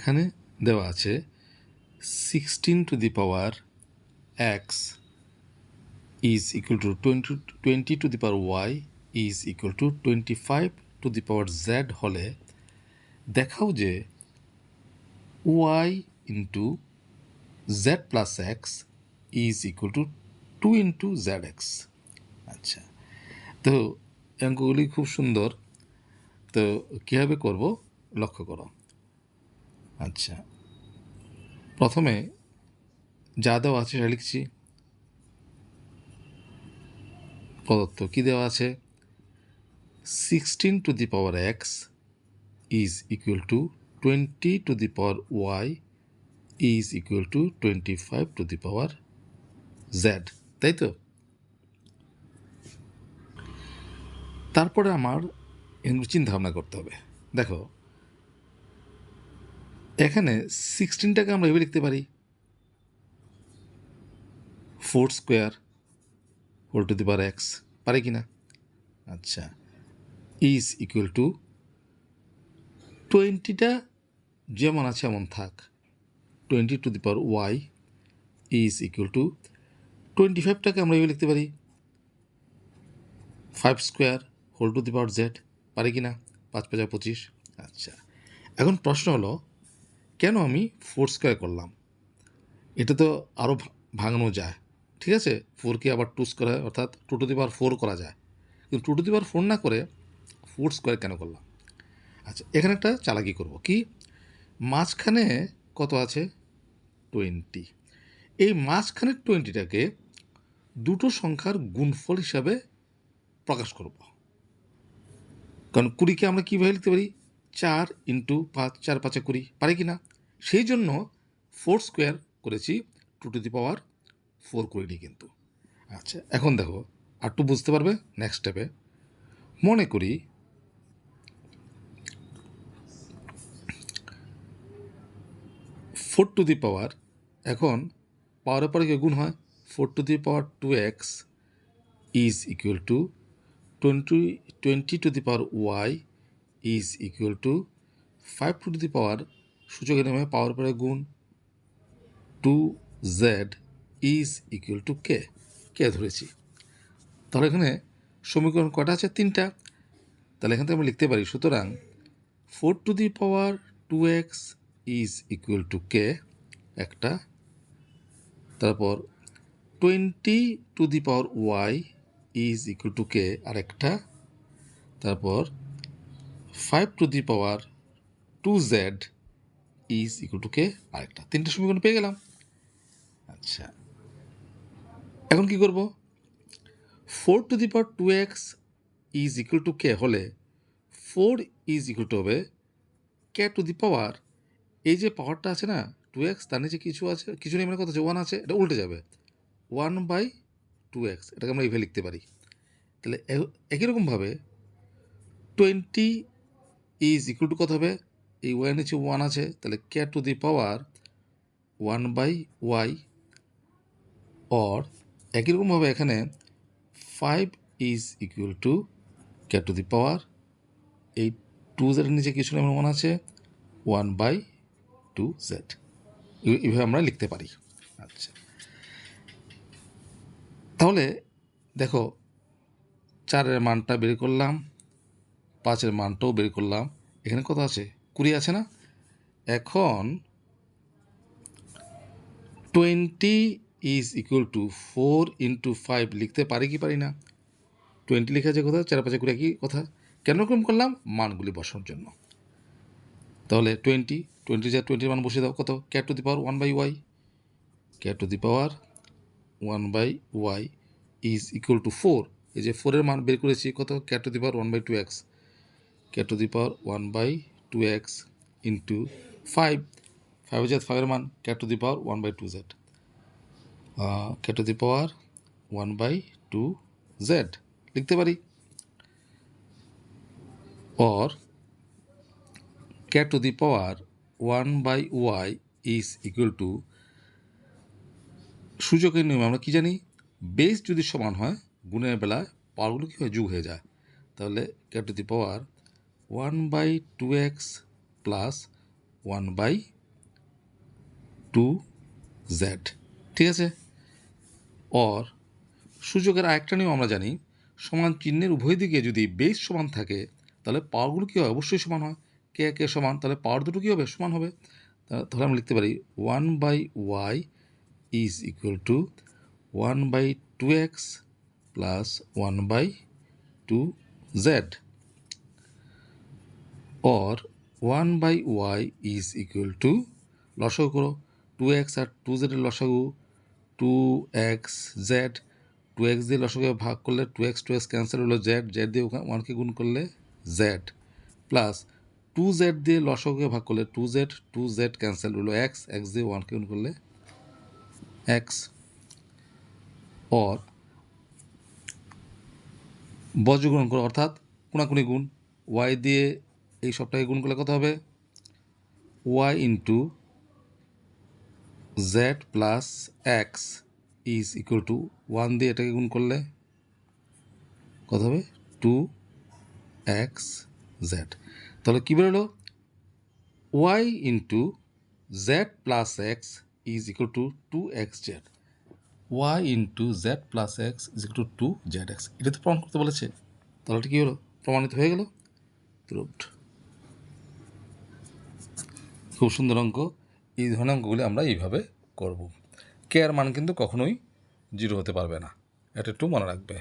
এখানে দেওয়া আছে 16 to the power X is equal to 20 to the power Y is equal to 25 to the power Z হলে দেখাও যে Y into Z plus X is equal to 2 into Z X. আচ্ছা, তো অঙ্কগুলি খুব সুন্দর। তো কীভাবে করব লক্ষ্য করো। আচ্ছা, প্রথমে যা দেওয়া আছে সেটা লিখছি। প্রদত্ত কী দেওয়া আছে? 16 to the power X is equal to 20 to the power Y is equal to 25 to the power Z, তাই তো? তারপরে আমার এগুলো চিন্তা ভাবনা করতে হবে। দেখো, এখানে 16টাকে আমরা এভাবে লিখতে পারি 4 square whole to the power X, পারে কি না? আচ্ছা, ইজ ইকুয়াল টু 20টা যেমন আছে এমন থাক, 20 to the power Y is equal to 25টাকে আমরা এভাবে লিখতে পারি 5 square whole to the power z, পারে কি না? 5 5 25। আচ্ছা, এখন প্রশ্ন হলো কেন আমি 4 স্কোয়ার করলাম? এটা তো আরও ভাঙানো যায়, ঠিক আছে? 4কে আবার 2 স্কোয়ার হয়, অর্থাৎ 2 টু দি পাওয়ার 4 করা যায়, কিন্তু 2 টু দি পাওয়ার 4 না করে 4 স্কোয়ার কেন করলাম? আচ্ছা, এখানে একটা চালাকি করব কি, মাঝখানে কত আছে? 20। এই মাঝখানের 20টাকে দুটো সংখ্যার গুণফল হিসাবে প্রকাশ করব। কারণ 20কে আমরা কীভাবে লিখতে পারি? 4 ইন্টু 5, 4 5 20, পারে কি না? সেই জন্য 4 স্কোয়ার করেছি, 2 টু দি পাওয়ার 4 করিনি কিন্তু। আচ্ছা, এখন দেখো আর একটু বুঝতে পারবে নেক্সট স্টেপে। মনে করি 4 টু দি পাওয়ার, এখন পাওয়ারের পরে কি গুণ হয়? 4 to the power 2x is equal to 20 to the power Y is equal to 5 to the power, সূচকের নামে পাওয়ার পরে গুণ 2z ইজ ইকুয়াল টু কে ধরেছি। তাহলে এখানে সমীকরণ কয়টা আছে? 3টা। তাহলে এখান থেকে আমরা লিখতে পারি, সুতরাং 4 to the power 2x is equal to k একটা, তারপর 20 to the power Y is equal to k আরেকটা, তারপর 5 to the power 2z is equal to k আরেকটা। 3টে সমীকরণ পেয়ে গেলাম। আচ্ছা, এখন কি করব? 4 to the power 2x is equal to k হলে 4 ইজ ইকুয়াল টু হবে কে টু দি পাওয়ার, এই যে পাওয়ারটা আছে না 2x, তার নিচে কিছু আছে, কিছু নেই মানে কত আছে? 1 আছে, এটা উল্টে যাবে 1/2x, এটাকে আমরা এইভাবে লিখতে পারি। তাহলে একই রকমভাবে 20 ইজ ইকুয়াল টু কত হবে? এই ওয়াই নিচে 1 আছে, তাহলে কে to the power 1/y, or একই রকমভাবে এখানে 5 is equal to k to the power, এই 2z নিচে কিছু নেই 1 আছে, 1/2z, এইভাবে আমরা লিখতে পারি। আচ্ছা, তাহলে দেখো 4-এর মানটা বের করলাম, 5-এর মানটাও বের করলাম, এখানে কত আছে? 20 আছে না? এখন 20 ইজ ইকুয়াল টু 4 ইন্টু 5 লিখতে পারি কি পারি না? 20 লেখা আছে কোথায়? 4 5 20 একই কথা। কেন এরকম করলাম? মানগুলি বসানোর জন্য। তাহলে 20 যা 20-এর মান বসিয়ে দাও, কত? K to the power 1/y, k to the power 1/y is equal to 4, এই যে 4-এর মান বের করেছি কত? K to the power 1/2x, k to the power 1/2x into 5, 5-এর মান k to the power 1/2z, K to the power 1/2z লিখতে পারি। Or K to the power 1/y is equal two, সূচকের নিয়মে আমরা কি জানি? বেস যদি সমান হয় গুণের বেলায় পাওয়ারগুলো কী হয়? যোগ হয়ে যায়। তাহলে কে to the power 1/2x plus 1/2 2z, ঠিক আছে। অর সূচকের আরেকটা নিয়ম আমরা জানি, সমান চিহ্নের উভয় দিকে যদি বেস সমান থাকে তাহলে পাওয়ারগুলো কী হয়, অবশ্যই সমান হয়। কে কে সমান, তাহলে পাওয়ার দুটো কী হবে, সমান হবে। তাহলে আমরা লিখতে পারি 1/y is equal two 1/2x plus 1/2z, or 1/y is equal two, লসাগু করো, 2x আর 2z এর লসাগু 2xz, 2x দিয়ে লসাগু ভাগ করলে 2x ক্যান্সেল হলো, z দিয়ে 1কে গুণ করলে z, প্লাস 2z দিয়ে লসাগুকে ভাগ করলে 2z ক্যান্সেল হলো x দিয়ে 1কে গুণ করলে x, অর বজ্রগুণন করো, অর্থাৎ কোনাকুনি গুণ, y দিয়ে এই সবটাকে গুণ করলে কত হবে, y into z plus X is equal two 1 দিয়ে এটাকে গুণ করলে কত হবে, 2xz। তাহলে কী বেরোলো, y into z plus X is equal two 2xz, y into z plus X is equal two 2zx। এটা তো প্রমাণ করতে বলেছে, তাহলে এটা কী হলো, প্রমাণিত হয়ে গেল, প্রুভড। খুব সুন্দর অঙ্ক। এই ধরনের অঙ্কগুলি আমরা এইভাবে করব। কে আর মান কিন্তু কখনোই 0 হতে পারবে না, এটা একটু মনে রাখবে।